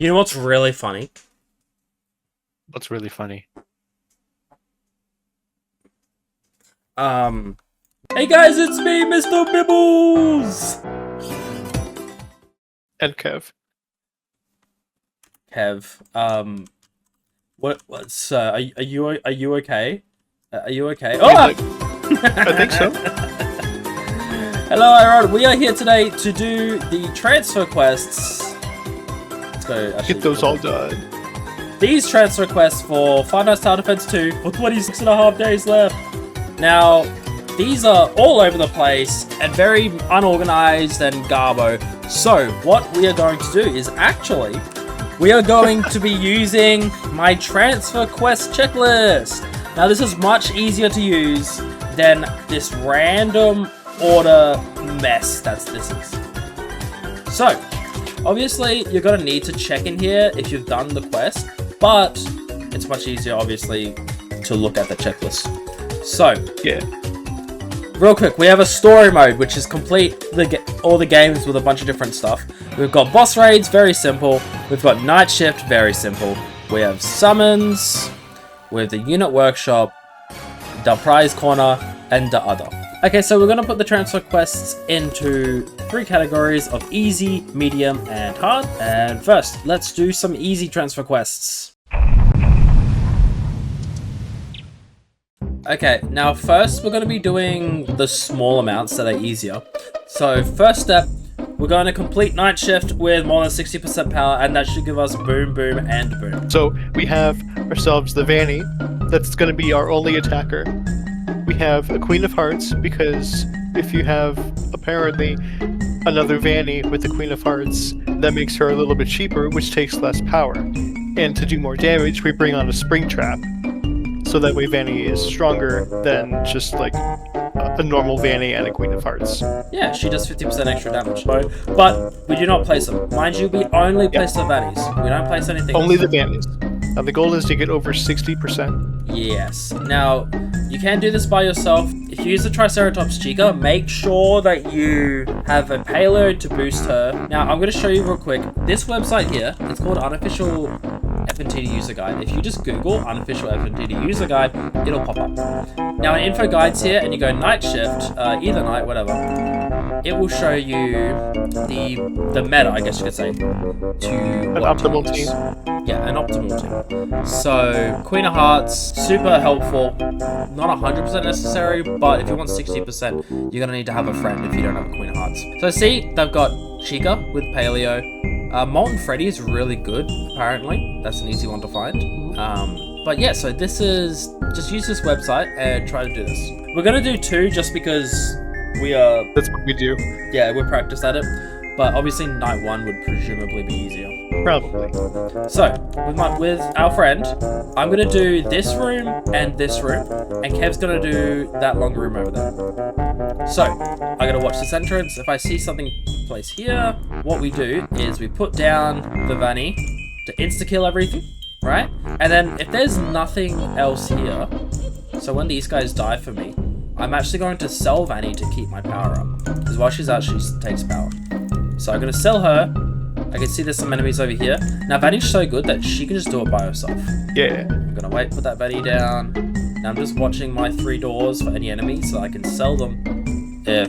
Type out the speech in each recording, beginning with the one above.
You know what's really funny? What's really funny? Hey guys, it's me, Mr. Bibbles! And Kev. Kev, what's, are you okay? Are you okay? I think so. Hello everyone, we are here today to do the transfer quests. Let's go. Actually, Get those all done. These transfer quests for Five Nights at Defense 2 for 26.5 days left. Now, these are all over the place and very unorganized and garbo. So, what we are going to do is actually, we are going to be using my transfer quest checklist. Now, this is much easier to use than this random order mess this is. So, obviously, you're going to need to check in here if you've done the quest, but it's much easier, obviously, to look at the checklist. So, Yeah. real quick, we have a story mode, which is complete all the games with a bunch of different stuff. We've got boss raids, very simple. We've got night shift, very simple. We have summons, we have the unit workshop, the prize corner, and the other. Okay, so we're going to put the transfer quests into 3 categories of easy, medium, and hard. And first, let's do some easy transfer quests. Okay, now first we're going to be doing the small amounts that are easier. So first step, we're going to complete night shift with more than 60% power, and that should give us boom, boom, and boom. So we have ourselves the Vanny. That's going to be our only attacker. We have a Queen of Hearts, because if you have apparently another Vanny with the Queen of Hearts, that makes her a little bit cheaper, which takes less power. And to do more damage, we bring on a Spring Trap. So that way Vanny is stronger than just like a normal Vanny and a Queen of Hearts. Yeah, she does 50% extra damage. But we do not place them. Mind you, we only place the Vannies. We don't place anything Only else. the Vannies. Now the goal is to get over 60%. Yes. Now, you can do this by yourself. If you use the Triceratops Chica, make sure that you have a payload to boost her. Now, I'm going to show you real quick. This website here, it's called Unofficial Fntd User Guide. If you just Google Unofficial Fntd User Guide, it'll pop up. Now, in info guides here, and you go night shift, either night, whatever, it will show you the meta, I guess you could say, to An what optimal times. team. Yeah, an optimal team. So, Queen of Hearts, super helpful. Not 100% necessary, but if you want 60%, you're going to need to have a friend if you don't have a Queen of Hearts. So see, they've got Chica with Paleo. Molten Freddy is really good, apparently. That's an easy one to find. But yeah, so this is... Just use this website and try to do this. We're going to do 2 just because we are... That's what we do. Yeah, we're practiced at it. But obviously night 1 would presumably be easier. Probably. So, with our friend, I'm going to do this room and this room, and Kev's going to do that long room over there. So, I'm going to watch this entrance. If I see something placed here, what we do is we put down the Vanny to insta-kill everything, right? And then if there's nothing else here, so when these guys die for me, I'm actually going to sell Vanny to keep my power up, because while she's out, she takes power. So I'm going to sell her. I can see there's some enemies over here. Now, Vanny's so good that she can just do it by herself. Yeah. I'm going to wait, put that Vanny down. Now I'm just watching my 3 doors for any enemies so I can sell them if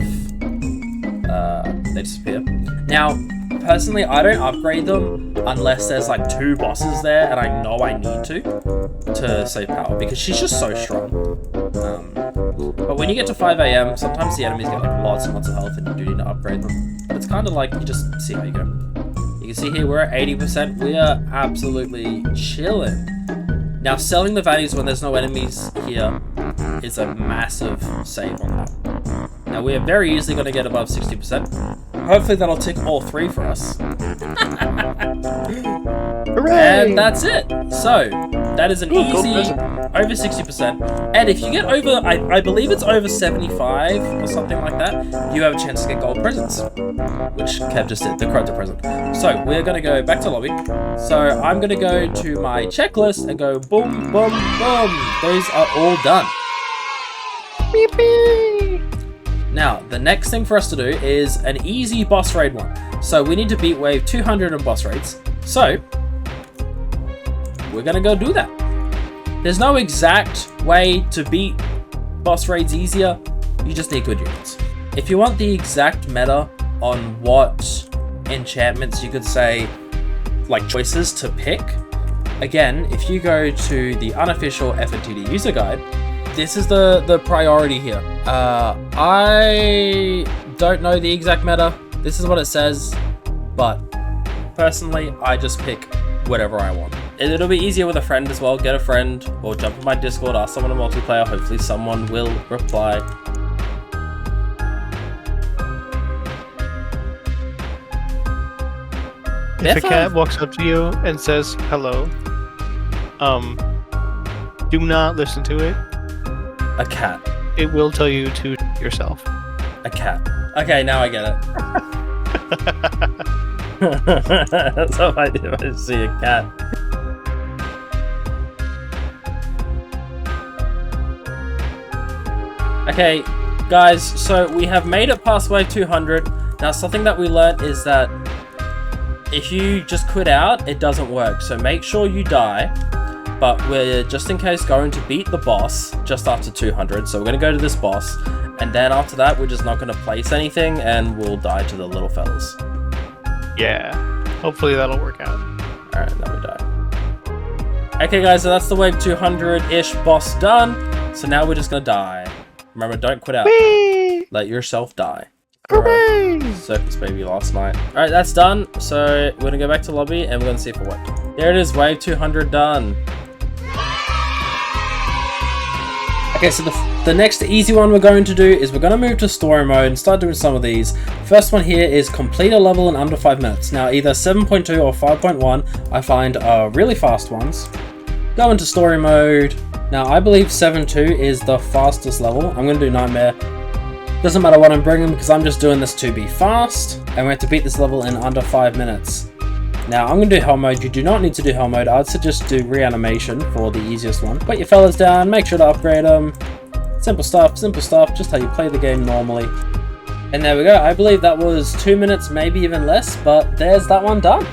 they disappear. Now, personally, I don't upgrade them unless there's like 2 bosses there and I know I need to save power, because she's just so strong. But when you get to 5 AM, sometimes the enemies get like lots and lots of health and you do need to upgrade them. But it's kind of like, you just see how you go. You can see here we're at 80%. We are absolutely chilling. Now, selling the Vannies when there's no enemies here is a massive save on that. Now, we are very easily going to get above 60%. Hopefully that'll tick all 3 for us. Hooray! And that's it. So, that is an easy over 60%. And if you get over, I believe it's over 75 or something like that, you have a chance to get gold presents. Which Kev just did, the Crota present. So, we're going to go back to lobby. So, I'm going to go to my checklist and go boom, boom, boom. Those are all done. Beep, beep. Now, the next thing for us to do is an easy boss raid one. So we need to beat wave 200 in boss raids. So we're gonna go do that. There's no exact way to beat boss raids easier, you just need good units. If you want the exact meta on what enchantments you could say, like choices to pick, again, if you go to the unofficial Fntd user guide, this is the priority here. I don't know the exact meta, this is what it says, but personally, I just pick whatever I want. It'll be easier with a friend as well. Get a friend or jump on my Discord, ask someone to multiplayer. Hopefully someone will reply. If a cat walks up to you and says hello, do not listen to it. A cat. It will tell you to yourself. A cat. Okay, now I get it. That's what I do. I see a cat. Okay, guys, so we have made it past wave 200. Now, something that we learned is that if you just quit out, it doesn't work. So make sure you die, but we're just in case going to beat the boss just after 200. So we're going to go to this boss, and then after that, we're just not going to place anything, and we'll die to the little fellas. Yeah, hopefully that'll work out. Alright, now we die. Okay, guys, so that's the wave 200-ish boss done. So now we're just going to die. Remember, don't quit out. Whee! Let yourself die. Hooray! Circus baby last night. Alright, that's done. So we're gonna go back to lobby and we're gonna see if it worked. There it is, wave 200 done. Okay, so the next easy one we're going to do is we're gonna move to story mode and start doing some of these. First one here is complete a level in under 5 minutes. Now either 7.2 or 5.1 I find are really fast ones. Go into story mode. Now, I believe 7.2 is the fastest level. I'm going to do Nightmare. Doesn't matter what I'm bringing because I'm just doing this to be fast. And we have to beat this level in under 5 minutes. Now, I'm going to do Hell Mode. You do not need to do Hell Mode. I'd suggest do Reanimation for the easiest one. Put your fellas down. Make sure to upgrade them. Simple stuff, just how you play the game normally. And there we go. I believe that was 2 minutes, maybe even less. But there's that one done.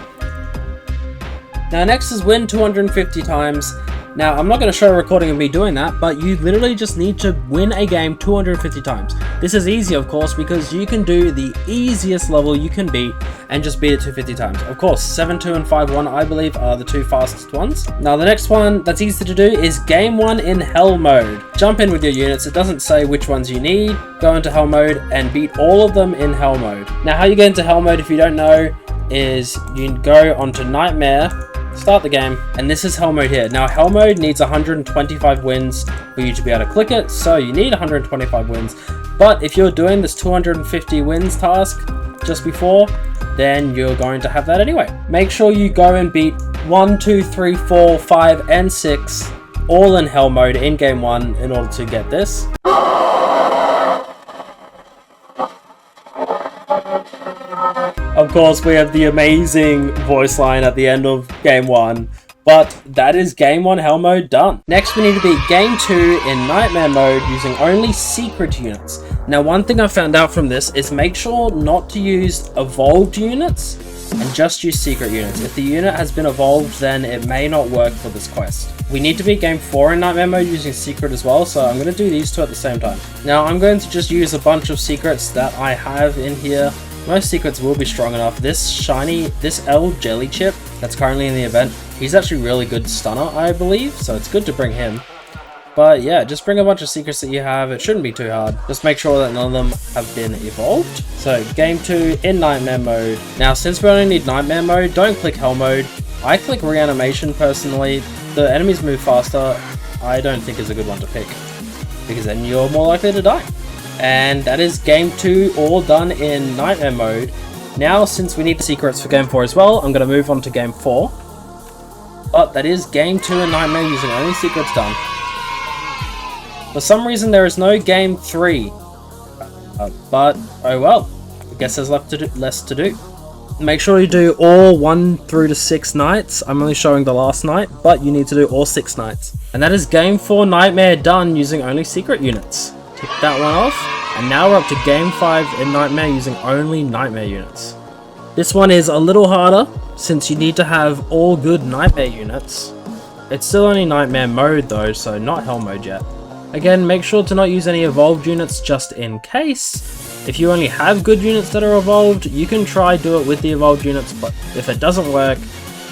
Now, next is win 250 times. Now, I'm not going to show a recording of me doing that, but you literally just need to win a game 250 times. This is easy, of course, because you can do the easiest level you can beat and just beat it 250 times. Of course, 7.2 and 5.1, I believe, are the two fastest ones. Now, the next one that's easy to do is Game 1 in Hell Mode. Jump in with your units. It doesn't say which ones you need. Go into Hell Mode and beat all of them in Hell Mode. Now, how you get into Hell Mode, if you don't know, is you go onto Nightmare, start the game, and this is Hell Mode here. Now, Hell Mode needs 125 wins for you to be able to click it, so you need 125 wins. But if you're doing this 250 wins task just before, then you're going to have that anyway. Make sure you go and beat 1, 2, 3, 4, 5, and 6 all in Hell Mode in Game 1 in order to get this. Of course, we have the amazing voice line at the end of Game 1, but that is Game 1 Hell Mode done. Next, we need to beat Game 2 in Nightmare Mode using only secret units. Now, one thing I found out from this is make sure not to use evolved units and just use secret units. If the unit has been evolved, then it may not work for this quest. We need to beat Game 4 in Nightmare Mode using secret as well, so I'm going to do these two at the same time. Now, I'm going to just use a bunch of secrets that I have in here. Most secrets will be strong enough. This L Jelly Chip that's currently in the event, he's actually really good stunner, I believe, so it's good to bring him. But yeah, just bring a bunch of secrets that you have. It shouldn't be too hard. Just make sure that none of them have been evolved. So Game 2 in Nightmare Mode. Now, since we only need Nightmare Mode, don't click Hell Mode. I click Reanimation personally. The enemies move faster. I don't think is a good one to pick, because then you're more likely to die. And that is Game 2 all done in Nightmare Mode. Now, since we need the secrets for Game 4 as well, I'm going to move on to Game 4. But that is Game 2 in Nightmare using only secrets done. For some reason, there is no Game 3. But, oh well. I guess there's less to do. Make sure you do all 1 through to 6 nights. I'm only showing the last night, but you need to do all 6 nights. And that is Game 4 Nightmare done using only secret units. Tick that one off, and now we're up to Game 5 in Nightmare using only Nightmare units. This one is a little harder, since you need to have all good Nightmare units. It's still only Nightmare mode though, so not Hell mode yet. Again, make sure to not use any evolved units just in case. If you only have good units that are evolved, you can try do it with the evolved units, but if it doesn't work,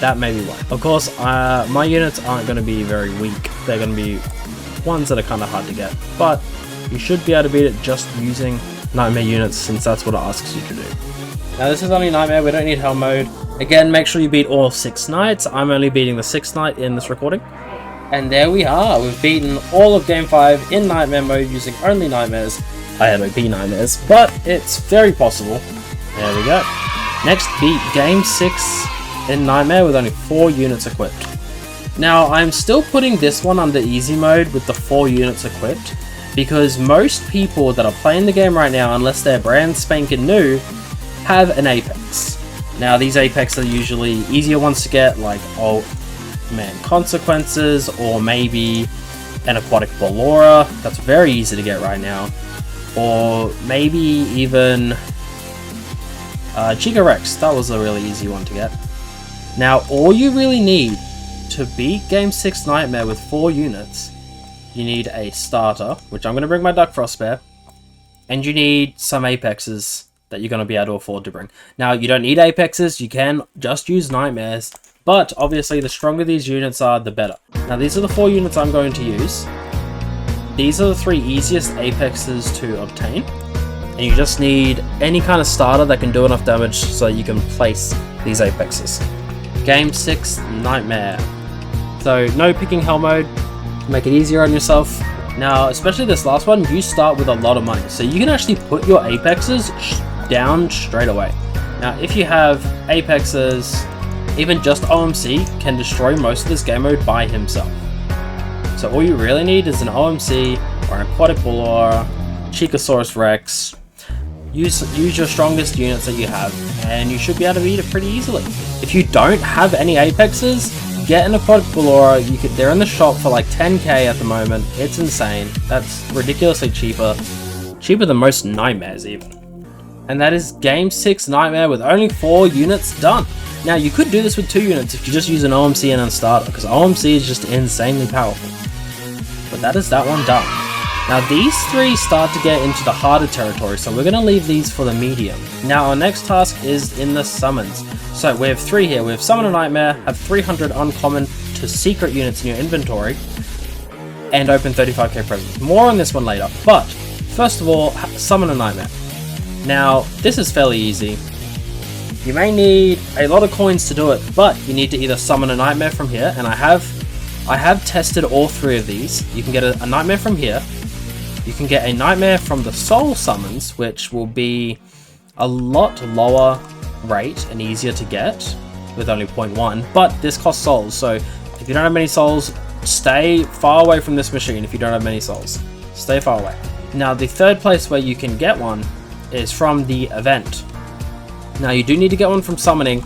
that may be why. Of course, my units aren't going to be very weak. They're going to be ones that are kind of hard to get, but you should be able to beat it just using Nightmare units, since that's what it asks you to do. Now this is only Nightmare, we don't need Hell mode. Again, make sure you beat all 6 nights. I'm only beating the 6th night in this recording. And there we are, we've beaten all of Game 5 in Nightmare mode using only Nightmares. I had OP Nightmares, but it's very possible. There we go. Next, beat Game 6 in Nightmare with only 4 units equipped. Now, I'm still putting this one under easy mode with the 4 units equipped, because most people that are playing the game right now, unless they're brand spanking new, have an Apex. Now, these Apex are usually easier ones to get, like Consequences, or maybe an Aquatic Ballora. That's very easy to get right now. Or maybe even Chica Rex. That was a really easy one to get. Now, all you really need to beat Game 6 Nightmare with 4 units, you need a starter, which I'm going to bring my Duck Frost Bear, and you need some Apexes that you're going to be able to afford to bring. Now, you don't need Apexes, you can just use Nightmares, but obviously the stronger these units are, the better. Now, these are the 4 units I'm going to use. These are the 3 easiest Apexes to obtain, and you just need any kind of starter that can do enough damage so you can place these Apexes. Game 6 Nightmare. So, no picking Hell mode, make it easier on yourself. Now, especially this last one, you start with a lot of money, so you can actually put your Apexes down straight away. Now, if you have Apexes, even just OMC can destroy most of this game mode by himself. So all you really need is an OMC or an Aquatic Ballora, Chicosaurus Rex. Use your strongest units that you have, and you should be able to beat it pretty easily. If you don't have any Apexes, get an Aquatic Ballora. They're in the shop for like 10k at the moment. It's insane. That's ridiculously cheaper than most Nightmares even. And that is Game 6 Nightmare with only 4 units done. Now, you could do this with 2 units if you just use an OMC and a starter, because OMC is just insanely powerful. But that is that one done. Now, these 3 start to get into the harder territory, so we're going to leave these for the medium. Now, our next task is in the summons. So, we have 3 here. We have Summon a Nightmare, have 300 uncommon to secret units in your inventory, and open 35k presents. More on this one later, but first of all, Summon a Nightmare. Now, this is fairly easy. You may need a lot of coins to do it, but you need to either summon a Nightmare from here, and I have tested all 3 of these. You can get a Nightmare from here. You can get a Nightmare from the Soul Summons, which will be a lot lower rate and easier to get with only 0.1, but this costs souls, so if you don't have many souls, stay far away from this machine. If you don't have many souls, stay far away. Now, the third place where you can get one is from the event. Now, you do need to get one from summoning.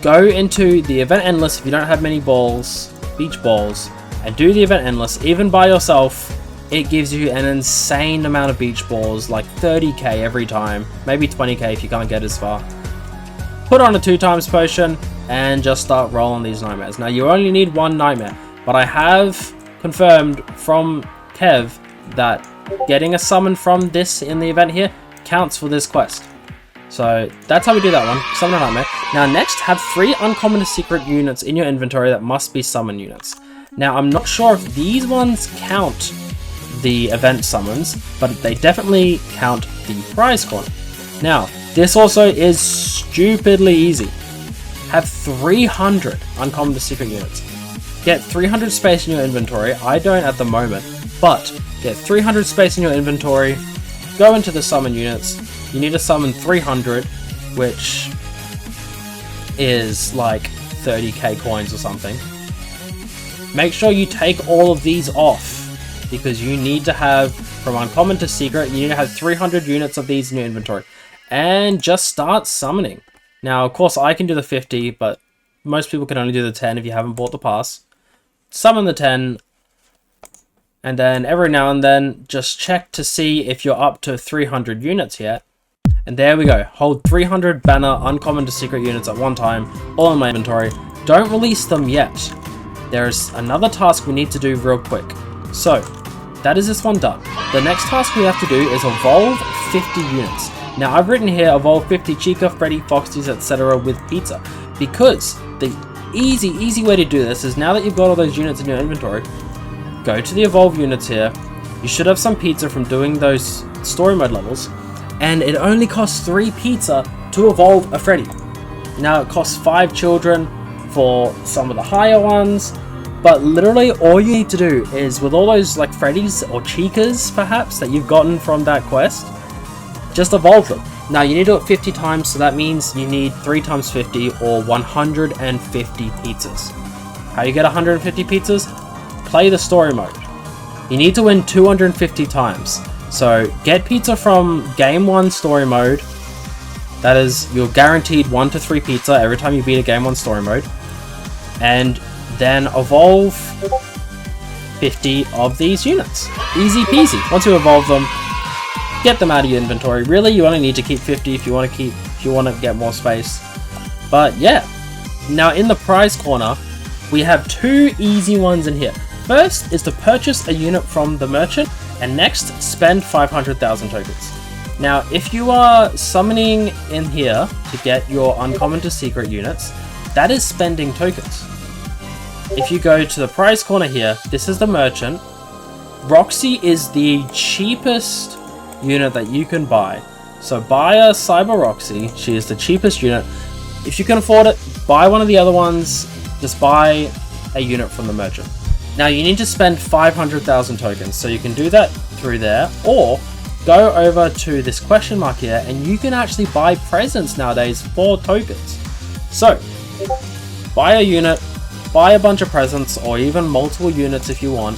Go into the event endless if you don't have many balls, beach balls, and do the event endless. Even by yourself, it gives you an insane amount of beach balls, like 30k every time, maybe 20k if you can't get as far. Put on a 2x potion and just start rolling these Nightmares. Now, you only need 1 Nightmare, but I have confirmed from Kev that getting a summon from this in the event here counts for this quest. So that's how we do that one. Summon a Nightmare. Now, next, have 3 uncommon to secret units in your inventory that must be summon units. Now, I'm not sure if these ones count the event summons, but they definitely count the prize corner. Now, this also is stupidly easy. Have 300 uncommon to secret units. Get 300 space in your inventory. I don't at the moment, but get 300 space in your inventory. Go into the summon units. You need to summon 300, which is like 30k coins or something. Make sure you take all of these off, because you need to have, from uncommon to secret, you need to have 300 units of these in your inventory. And just start summoning. Now, of course, I can do the 50, but most people can only do the 10 if you haven't bought the pass. Summon the 10, and then every now and then, just check to see if you're up to 300 units yet. And there we go. Hold 300 banner uncommon to secret units at one time, all in my inventory. Don't release them yet. there's another task we need to do real quick. So, that is this one done. The next task we have to do is evolve 50 units. Now, I've written here evolve 50 Chica, Freddy, Foxies, etc. with pizza, because the easy way to do this is, now that you've got all those units in your inventory, go to the evolve units here. You should have some pizza from doing those story mode levels, and it only costs 3 pizza to evolve a Freddy. Now, it costs 5 children for some of the higher ones, but literally all you need to do is, with all those like Freddys or Chicas perhaps that you've gotten from that quest, just evolve them. Now, you need to do it 50 times, so that means you need 3 times 50 or 150 pizzas. How you get 150 pizzas? Play the story mode. You need to win 250 times. So get pizza from game 1 story mode. That is, you're guaranteed 1 to 3 pizza every time you beat a game 1 story mode. And then evolve 50 of these units. Easy peasy. Once you evolve them, get them out of your inventory. Really, you only need to keep 50 if you want to get more space. But yeah. Now in the prize corner, we have 2 easy ones in here. First is to purchase a unit from the merchant, and next, spend 500,000 tokens. Now, if you are summoning in here to get your uncommon to secret units, that is spending tokens. If you go to the prize corner here, this is the merchant. Roxy is the cheapest unit that you can buy. So buy a Cyber Roxy, she is the cheapest unit. If you can afford it, buy one of the other ones, just buy a unit from the merchant. Now you need to spend 500,000 tokens, so you can do that through there, or go over to this question mark here and you can actually buy presents nowadays for tokens. So, buy a unit, buy a bunch of presents, or even multiple units if you want,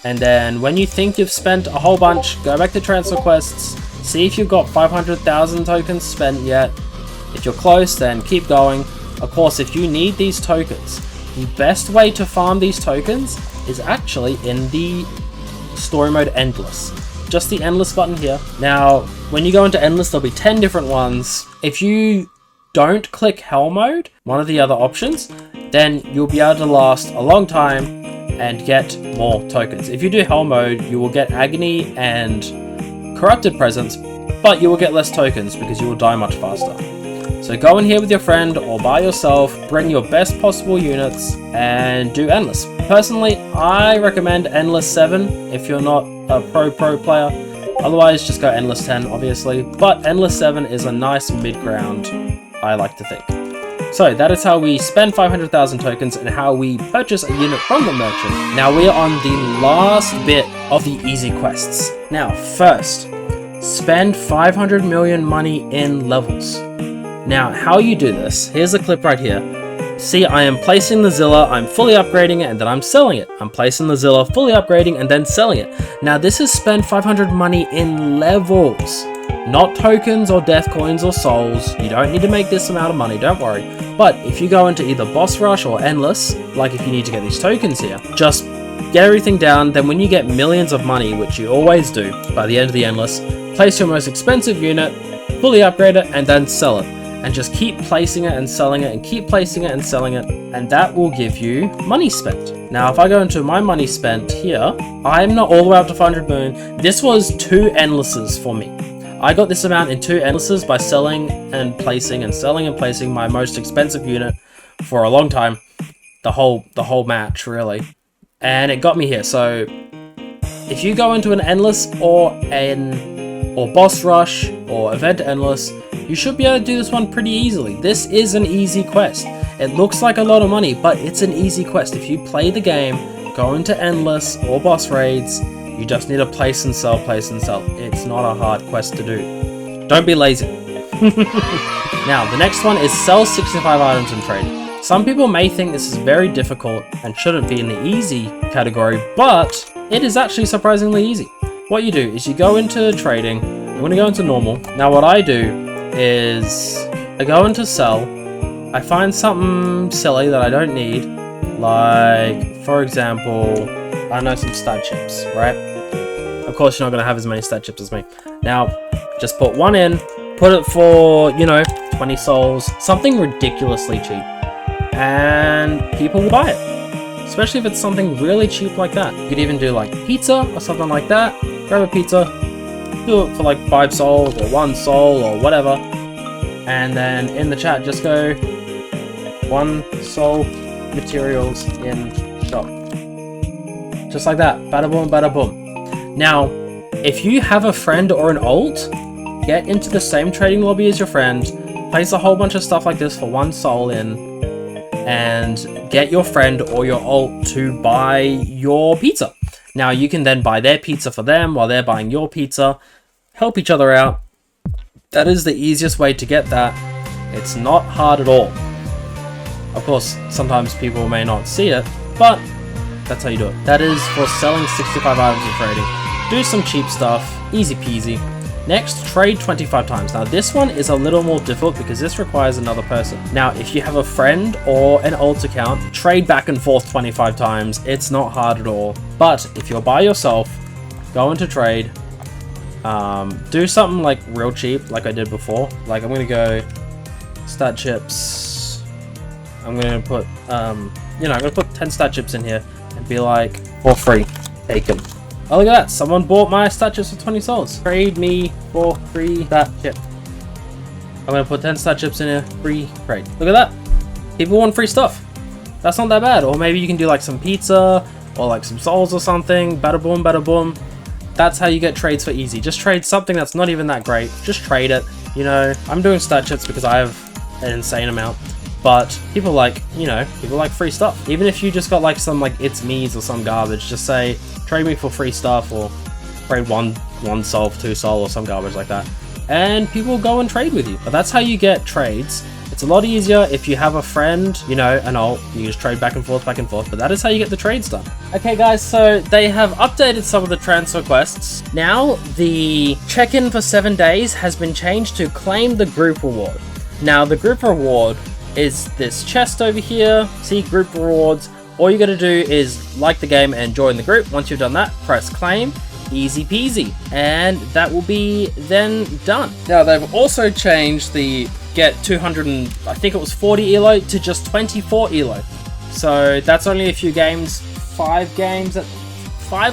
and then when you think you've spent a whole bunch, go back to transfer quests, see if you've got 500,000 tokens spent yet. If you're close, then keep going. Of course, if you need these tokens, the best way to farm these tokens is actually in the story mode Endless. Just the Endless button here. Now, when you go into Endless, there'll be 10 different ones. If you don't click Hell mode, one of the other options, then you'll be able to last a long time and get more tokens. If you do Hell mode, you will get Agony and Corrupted presents, but you will get less tokens because you will die much faster. So go in here with your friend or by yourself, bring your best possible units, and do Endless. Personally, I recommend Endless 7 if you're not a pro player. Otherwise, just go Endless 10, obviously. But Endless 7 is a nice mid-ground, I like to think. So that is how we spend 500,000 tokens and how we purchase a unit from the merchant. Now we are on the last bit of the easy quests. Now, first, spend 500 million money in levels. Now, how you do this, here's a clip right here. See, I am placing the Zilla, I'm fully upgrading it, and then I'm selling it. I'm placing the Zilla, fully upgrading, and then selling it. Now, this is spend 500 money in levels, not tokens or death coins or souls. You don't need to make this amount of money, don't worry. But if you go into either Boss Rush or Endless, like if you need to get these tokens here, just get everything down, then when you get millions of money, which you always do by the end of the Endless, place your most expensive unit, fully upgrade it, and then sell it. And just keep placing it and selling it and keep placing it and selling it, and that will give you money spent. Now if I go into my money spent here, I'm not all the way up to 500 million. This was 2 Endlesses for me. I got this amount in 2 Endlesses by selling and placing and selling and placing my most expensive unit for a long time. The whole match, really. And it got me here. So if you go into an Endless or Boss Rush or Event Endless, you should be able to do this one pretty easily. This is an easy quest. It looks like a lot of money, but it's an easy quest. If you play the game, go into Endless or Boss Raids, you just need to place and sell, place and sell. It's not a hard quest to do. Don't be lazy. Now, the next one is sell 65 items in trade. Some people may think this is very difficult and shouldn't be in the easy category, but it is actually surprisingly easy. What you do is you go into trading, I'm going to go into normal. Now what I do is I go into sell, I find something silly that I don't need, like for example, I know, some stat chips, right? Of course you're not going to have as many stat chips as me. Now just put one in, put it for, 20 souls, something ridiculously cheap, and people will buy it. especially if it's something really cheap like that. You could even do like pizza or something like that. Grab a pizza, do it for like 5 souls or 1 soul or whatever, and then in the chat just go 1 soul materials in shop. Just like that. Bada boom, bada boom. Now, if you have a friend or an alt, get into the same trading lobby as your friend, place a whole bunch of stuff like this for 1 soul in, and get your friend or your alt to buy your pizza. Now you can then buy their pizza for them while they're buying your pizza. Help each other out. That is the easiest way to get that. It's not hard at all. Of course, sometimes people may not see it, but that's how you do it. That is for selling 65 items and trading. Do some cheap stuff, easy peasy. Next, trade 25 times. Now this one is a little more difficult because this requires another person. Now, if you have a friend or an alt account, trade back and forth 25 times. It's not hard at all. But if you're by yourself, go into trade, do something like real cheap, like I did before. Like I'm gonna go stat chips. I'm gonna put, I'm gonna put 10 stat chips in here and be like, for free, take them. Oh, look at that. Someone bought my stat chips for 20 souls. Trade me for free stat chip. I'm going to put 10 stat chips in here. Free trade. Look at that. People want free stuff. That's not that bad. Or maybe you can do like some pizza or like some souls or something. Bada boom, bada boom. That's how you get trades for easy. Just trade something that's not even that great. Just trade it. You know, I'm doing stat chips because I have an insane amount. But people like, people like free stuff. Even if you just got like some like it's me's or some garbage, just say, trade me for free stuff, or trade one soul for 2 soul or some garbage like that. And people will go and trade with you. But that's how you get trades. It's a lot easier if you have a friend, an alt. You just trade back and forth, but that is how you get the trades done. Okay guys, so they have updated some of the transfer quests. Now, the check-in for 7 days has been changed to claim the group reward. Now, the group reward is this chest over here. See group rewards. All you gotta do is like the game and join the group. Once you've done that, press claim. Easy peasy. And that will be then done. Now, they've also changed the get 200 and I think it was 40 elo to just 24 elo. So that's only a few games, 5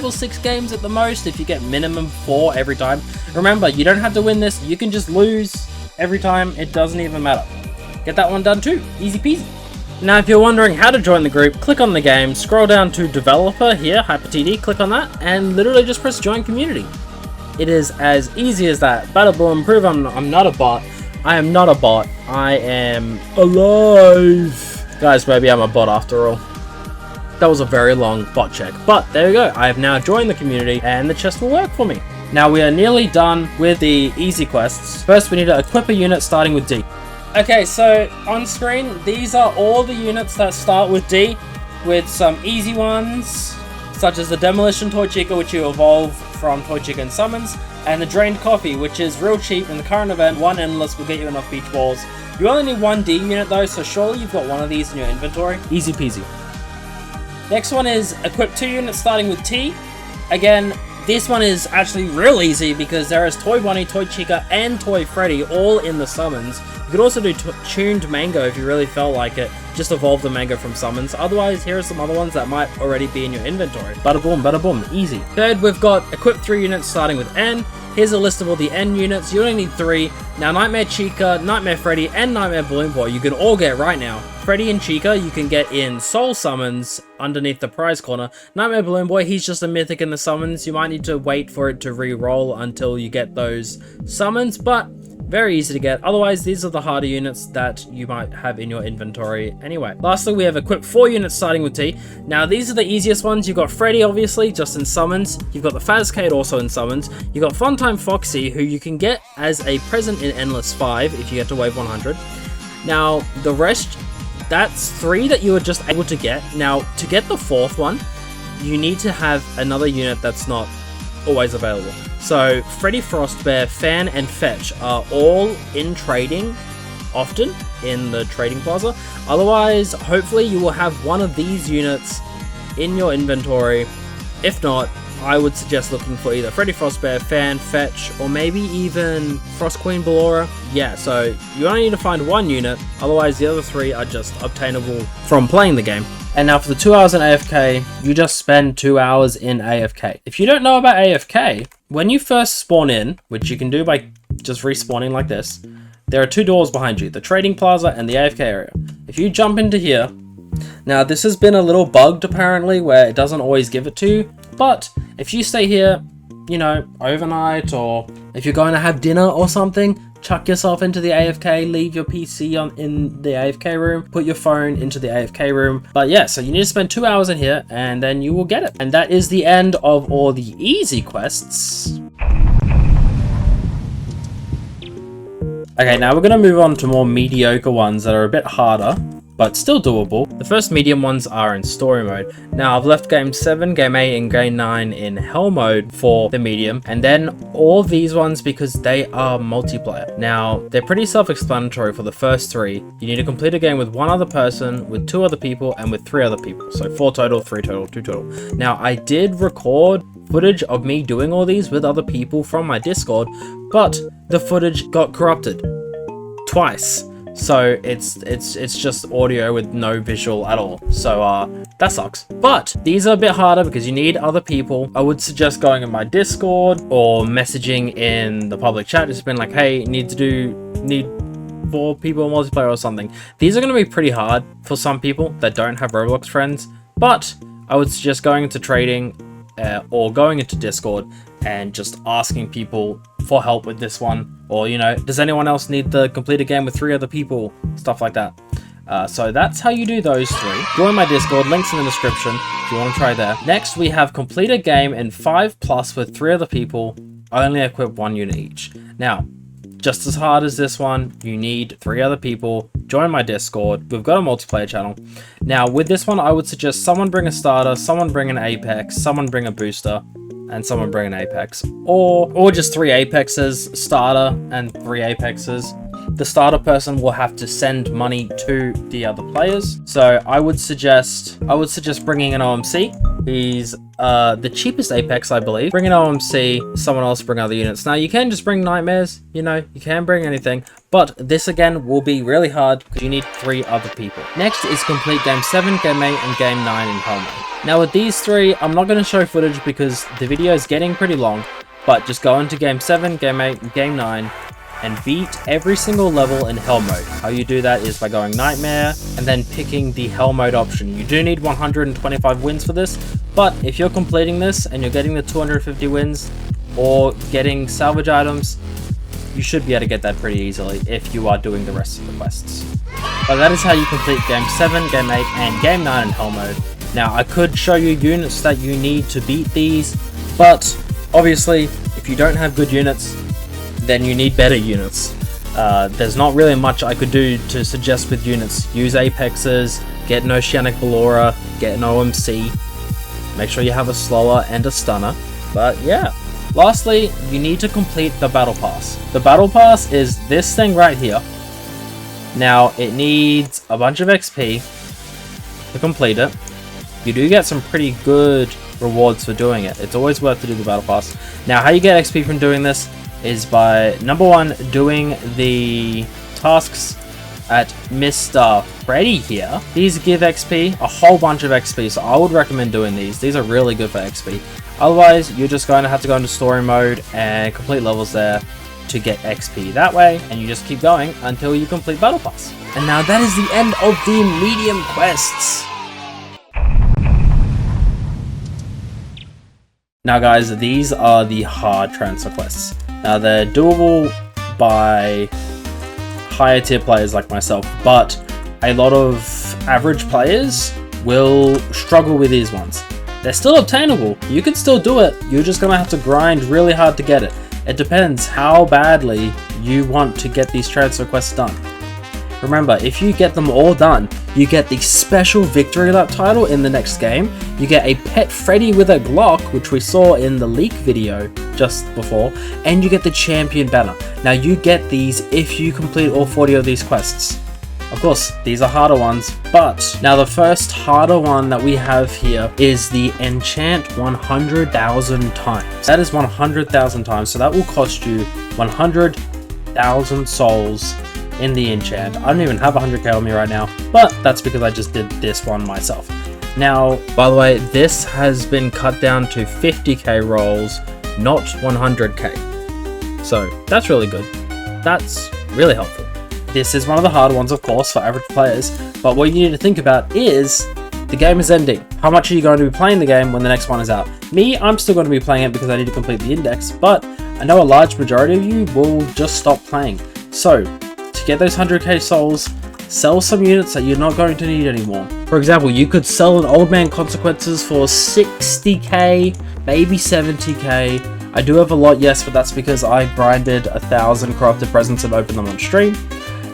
or 6 games at the most if you get minimum 4 every time. Remember, you don't have to win this. You can just lose every time. It doesn't even matter. Get that one done too. Easy peasy. Now, if you're wondering how to join the group, click on the game, scroll down to developer here, Fntd, click on that, and literally just press join community. It is as easy as that. Bada boom, prove I'm not a bot. I am not a bot. I am alive. Guys, maybe I'm a bot after all. That was a very long bot check. But there we go. I have now joined the community and the chest will work for me. Now we are nearly done with the easy quests. First, we need to equip a unit starting with D. Okay, so on screen, these are all the units that start with D, with some easy ones, such as the Demolition Toy Chica, which you evolve from Toy Chica and Summons, and the Drained Coffee, which is real cheap in the current event. 1 endless will get you enough beach balls. You only need 1 D unit though, so surely you've got one of these in your inventory. Easy peasy. Next one is equip 2 units starting with T. Again, this one is actually real easy because there is Toy Bonnie, Toy Chica, and Toy Freddy all in the summons. You could also do tuned mango if you really felt like it. Just evolve the mango from summons. Otherwise, here are some other ones that might already be in your inventory. Bada boom, easy. Third, we've got equip 3 units starting with N. Here's a list of all the N units. You only need 3. Now, Nightmare Chica, Nightmare Freddy, and Nightmare Balloon Boy you can all get right now. Freddy and Chica you can get in soul summons underneath the prize corner. Nightmare Balloon Boy, he's just a mythic in the summons. You might need to wait for it to re-roll until you get those summons, but very easy to get. Otherwise, these are the harder units that you might have in your inventory anyway. Lastly, we have equipped 4 units starting with T. Now, these are the easiest ones. You've got Freddy, obviously, just in summons. You've got the Fazcade also in summons. You've got Funtime Foxy, who you can get as a present in Endless 5 if you get to wave 100. Now, the rest, that's 3 that you were just able to get. Now, to get the 4th one, you need to have another unit that's not always available. So Freddy Frostbear, Fan, and Fetch are all in trading often in the trading plaza. Otherwise, hopefully you will have one of these units in your inventory. If not, I would suggest looking for either Freddy Frostbear, Fan, Fetch, or maybe even Frost Queen Ballora. Yeah, so you only need to find 1 unit, otherwise the other 3 are just obtainable from playing the game. And now for the 2 hours in AFK, you just spend 2 hours in AFK. If you don't know about AFK, when you first spawn in, which you can do by just respawning like this, there are 2 doors behind you, the trading plaza and the AFK area. If you jump into here, now this has been a little bugged apparently where it doesn't always give it to you, but if you stay here, you know, overnight, or if you're going to have dinner or something, chuck yourself into the AFK, leave your PC in the AFK room, put your phone into the AFK room. But yeah, so you need to spend 2 hours in here and then you will get it. And that is the end of all the easy quests. Okay, now we're going to move on to more mediocre ones that are a bit harder, but still doable. The first medium ones are in story mode. Now I've left game 7, game 8 and game 9 in hell mode for the medium, and then all these ones because they are multiplayer. Now they're pretty self-explanatory for the first 3. You need to complete a game with 1 other person, with 2 other people, and with 3 other people. So 4 total, 3 total, 2 total. Now I did record footage of me doing all these with other people from my Discord, but the footage got corrupted twice. So it's just audio with no visual at all. So that sucks. But these are a bit harder because you need other people. I would suggest going in my Discord or messaging in the public chat. Just been like, hey, need 4 people multiplayer or something. These are going to be pretty hard for some people that don't have Roblox friends. But I would suggest going into trading or going into Discord and just asking people for help with this one, or you know, does anyone else need to complete a game with 3 other people, stuff like that. So that's how you do those 3. Join my Discord, links in the description if you want to try there. Next we have complete a game in 5+ with 3 other people, only equip 1 unit each. Now just as hard as this one, you need 3 other people. Join my Discord. We've got a multiplayer channel. Now with this one, I would suggest someone bring a starter, someone bring an Apex, someone bring a booster, and someone bring an Apex. Or just 3 Apexes, starter, and 3 Apexes. The starter person will have to send money to the other players. So I would suggest bringing an OMC. He's the cheapest Apex, I believe. Bring an OMC, someone else bring other units. Now you can just bring nightmares, you know, you can bring anything, but this again will be really hard because you need 3 other people. Next is complete game 7, game 8, and game 9 in hell mode. Now with these 3, I'm not going to show footage because the video is getting pretty long, but just go into game 7, game 8, and game 9 and beat every single level in hell mode. How you do that is by going nightmare and then picking the hell mode option. You do need 125 wins for this, but if you're completing this and you're getting the 250 wins or getting salvage items, you should be able to get that pretty easily if you are doing the rest of the quests. But that is how you complete game 7, game 8, and game 9 in hell mode. Now I could show you units that you need to beat these, but obviously if you don't have good units, then you need better units. There's not really much I could do to suggest with units. Use Apexes, get an Oceanic Ballora, get an OMC, make sure you have a slower and a stunner. But yeah, lastly, you need to complete the Battle Pass. The Battle Pass is this thing right here. Now, it needs a bunch of XP to complete it. You do get some pretty good rewards for doing it. It's always worth to do the Battle Pass. Now, how you get XP from doing this is by, number 1, doing the tasks at Mr. Freddy here. These give XP, a whole bunch of XP, so I would recommend doing these. These are really good for XP. Otherwise, you're just going to have to go into story mode and complete levels there to get XP that way, and you just keep going until you complete Battle Pass. And now that is the end of the medium quests. Now guys, these are the hard transfer quests. Now they're doable by higher tier players like myself, but a lot of average players will struggle with these ones. They're still obtainable, you can still do it, you're just gonna have to grind really hard to get it. It depends how badly you want to get these transfer quests done. Remember, if you get them all done, you get the special victory lap title in the next game, you get a pet Freddy with a Glock, which we saw in the leak video just before, and you get the champion banner. Now you get these if you complete all 40 of these quests. Of course, these are harder ones, but now the first harder one that we have here is the enchant 100,000 times. That is 100,000 times, so that will cost you 100,000 souls in the enchant. I don't even have 100k on me right now, but that's because I just did this one myself. Now, by the way, this has been cut down to 50k rolls, not 100k. So that's really good. That's really helpful. This is one of the hard ones, of course, for average players, but what you need to think about is the game is ending. How much are you going to be playing the game when the next one is out? Me, I'm still going to be playing it because I need to complete the index, but I know a large majority of you will just stop playing. So, to get those 100k souls, sell some units that you're not going to need anymore. For example, you could sell an Old Man Consequences for 60k, maybe 70k. I do have a lot, yes, but that's because I grinded 1,000 corrupted presents and opened them on stream.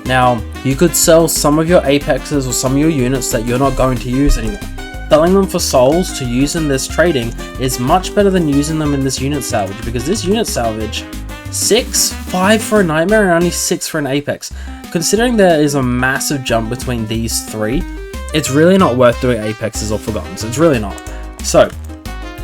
Now, you could sell some of your Apexes or some of your units that you're not going to use anymore. Selling them for souls to use in this trading is much better than using them in this unit salvage, because this unit salvage, 5 for a Nightmare and only 6 for an Apex. Considering there is a massive jump between these three, it's really not worth doing Apexes or Forgottens. It's really not. So,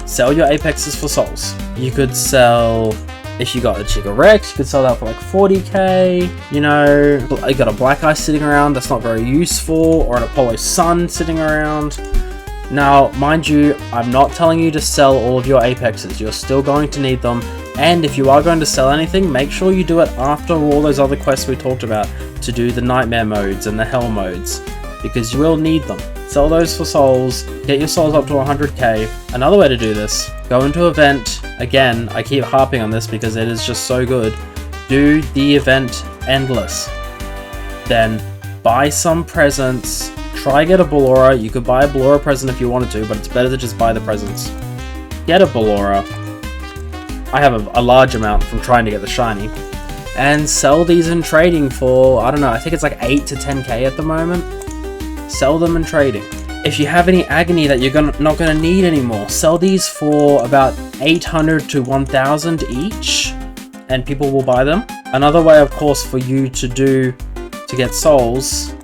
sell your Apexes for souls. You could sell, if you got a Chica Rex, you could sell that for like 40k. You know, you got a Black Eye sitting around that's not very useful, or an Apollo Sun sitting around. Now, mind you, I'm not telling you to sell all of your Apexes. You're still going to need them. And if you are going to sell anything, make sure you do it after all those other quests we talked about to do the Nightmare modes and the Hell modes, because you will need them. Sell those for souls, get your souls up to 100k. Another way to do this, go into event. Again, I keep harping on this because it is just so good. Do the event endless. Then buy some presents. Try get a Ballora. You could buy a Ballora present if you wanted to, but it's better to just buy the presents. Get a Ballora. I have a large amount from trying to get the shiny. And sell these in trading for, I don't know, I think it's like 8 to 10k at the moment. Sell them in trading. If you have any Agony that you're not going to need anymore, sell these for about 800 to 1000 each, and people will buy them. Another way, of course, for you to get souls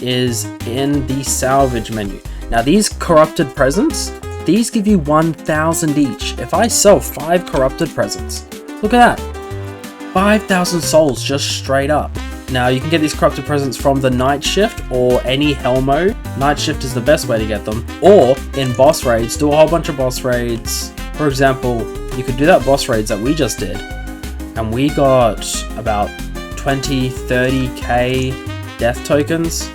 is in the salvage menu. Now, these corrupted presents, these give you 1000 each. If I sell 5 corrupted presents, look at that. 5,000 souls just straight up. Now, you can get these corrupted presents from the night shift or any hell mode. Night shift is the best way to get them. Or in boss raids, do a whole bunch of boss raids. For example, you could do that boss raids that we just did, and we got about 20, 30k death tokens,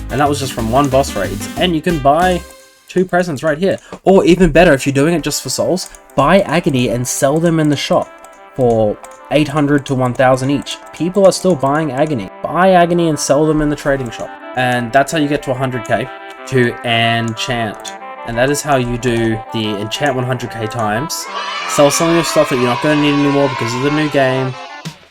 and that was just from one boss raids. And you can buy 2 presents right here. Or even better, if you're doing it just for souls, buy Agony and sell them in the shop for 800 to 1000 each. People are still buying Agony. Buy Agony and sell them in the trading shop. And that's how you get to 100k to enchant. And that is how you do the enchant 100k times. Sell some of your stuff that you're not going to need anymore because of the new game.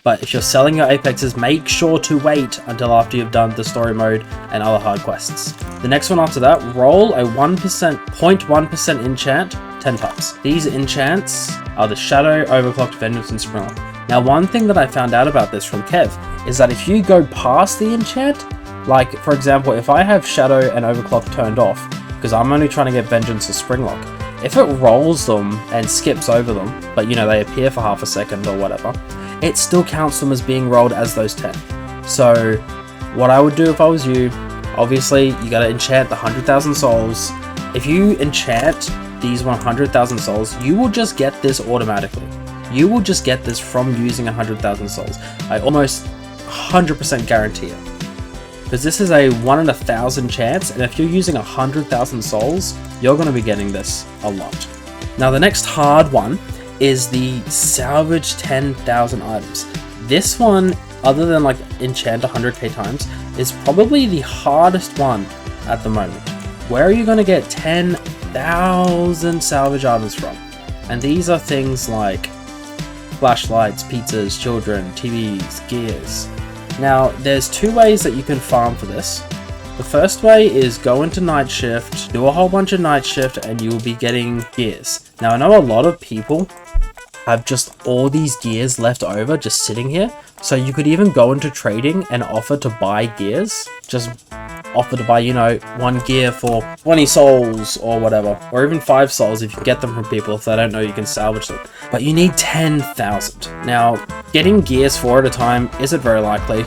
But if you're selling your Apexes, make sure to wait until after you've done the story mode and other hard quests. The next one after that, roll a 0.1% enchant 10 times. These enchants are the Shadow, Overclocked, Vengeance, and Springlock. Now, one thing that I found out about this from Kev is that if you go past the enchant, like for example, if I have Shadow and Overclock turned off, because I'm only trying to get Vengeance or Springlock, if it rolls them and skips over them, but you know, they appear for half a second or whatever, it still counts them as being rolled as those 10. So what I would do if I was you, obviously you gotta enchant the 100,000 souls. If you enchant these 100,000 souls, you will just get this automatically. You will just get this from using 100,000 souls. I almost 100% guarantee it. Because this is a 1 in 1,000 chance, and if you're using 100,000 souls, you're going to be getting this a lot. Now the next hard one is the salvage 10,000 items. This one, other than like enchant 100k times, is probably the hardest one at the moment. Where are you going to get 10,000 salvage items from? And these are things like flashlights, pizzas, children, TVs, gears. Now, there's 2 ways that you can farm for this. The first way is go into night shift, do a whole bunch of night shift, and you'll be getting gears. Now, I know a lot of people have just all these gears left over just sitting here. So you could even go into trading and offer to buy gears. Just offer to buy, you know, 1 gear for 20 souls or whatever. Or even 5 souls if you get them from people. If they don't know, you can salvage them. But you need 10,000. Now, getting gears 4 at a time isn't very likely.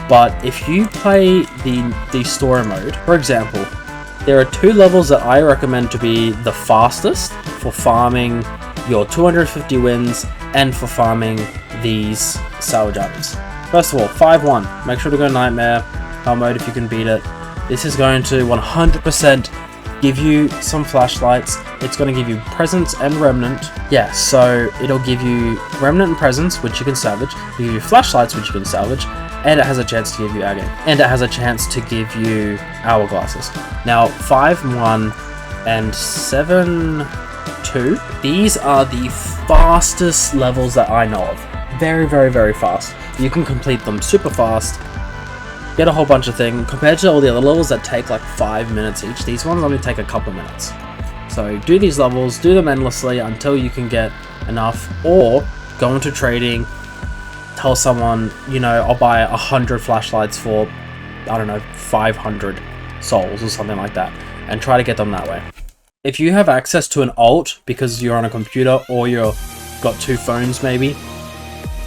But if you play the story mode, for example, There are 2 levels that I recommend to be the fastest for farming your 250 wins and for farming these salvage items. First of all, 5-1. Make sure to go Nightmare Hell mode if you can beat it. This is going to 100% give you some flashlights. It's going to give you presence and remnant. Yeah, so it'll give you remnant and presence, which you can salvage. It'll give you flashlights, which you can salvage. And it has a chance to give you agate. And it has a chance to give you hourglasses. Now, 5-1 and 7-2. These are the fastest levels that I know of. Very, very, very fast. You can complete them super fast. Get a whole bunch of things. Compared to all the other levels that take like 5 minutes each, these ones only take a couple of minutes. So do these levels, do them endlessly until you can get enough, or go into trading, tell someone, you know, I'll buy 100 flashlights for, I don't know, 500 souls or something like that, and try to get them that way. If you have access to an alt because you're on a computer or you've got 2 phones maybe,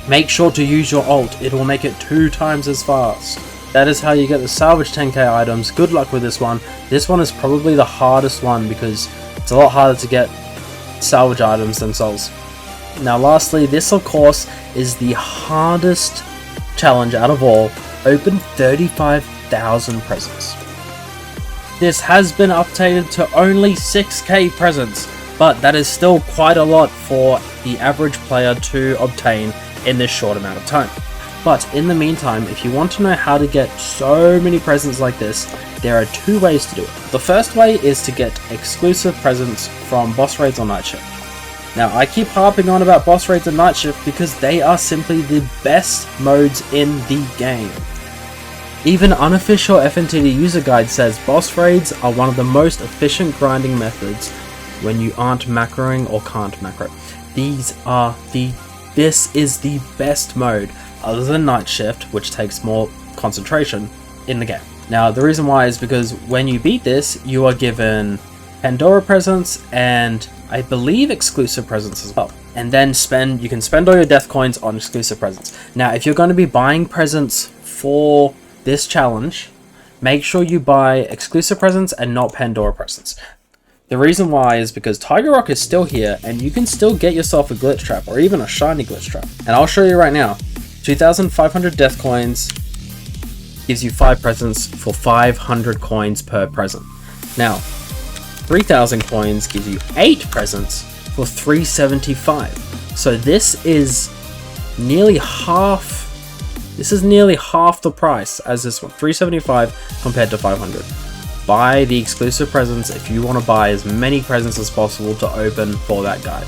make sure to use your alt. It will make it 2 times as fast. That is how you get the salvage 10k items. Good luck with this one. This one is probably the hardest one because it's a lot harder to get salvage items than souls. Now lastly, this of course is the hardest challenge out of all. Open 35,000 presents. This has been updated to only 6k presents, but that is still quite a lot for the average player to obtain in this short amount of time. But in the meantime, if you want to know how to get so many presents like this, there are 2 ways to do it. The first way is to get exclusive presents from boss raids on Night Shift. Now, I keep harping on about boss raids and Night Shift because they are simply the best modes in the game. Even unofficial Fntd user guide says boss raids are one of the most efficient grinding methods when you aren't macroing or can't macro. This is the best mode other than Night Shift, which takes more concentration in the game. Now, the reason why is because when you beat this, you are given Pandora presents and I believe exclusive presents as well. And then you can spend all your death coins on exclusive presents. Now, if you're going to be buying presents for this challenge, make sure you buy exclusive presents and not Pandora presents. The reason why is because Tiger Rock is still here and you can still get yourself a glitch trap or even a shiny glitch trap. And I'll show you right now. 2,500 death coins gives you 5 presents for 500 coins per present. Now, 3,000 coins gives you 8 presents for 375. So this is nearly half. This is nearly half the price as this one, 375 compared to 500. Buy the exclusive presents if you want to buy as many presents as possible to open for that guide,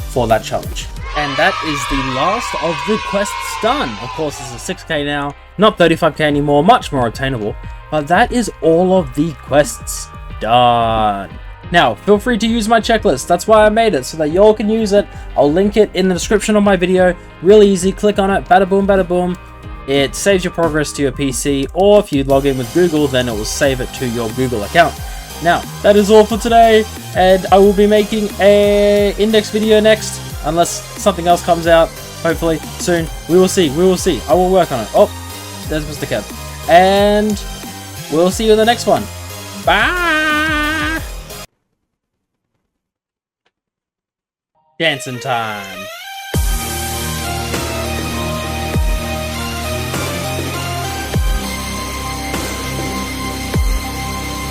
for that challenge. And that is the last of the quests done. Of course, this is 6k now, not 35k anymore, much more obtainable, but that is all of the quests done. Now, feel free to use my checklist. That's why I made it, so that y'all can use it. I'll link it in the description of my video. Really easy, click on it, bada boom, bada boom. It saves your progress to your PC, or if you log in with Google, then it will save it to your Google account. Now, that is all for today, and I will be making a index video next, unless something else comes out, hopefully, soon. We will see, I will work on it. Oh, there's Mr. Kev. And we'll see you in the next one. Bye! Dancing time.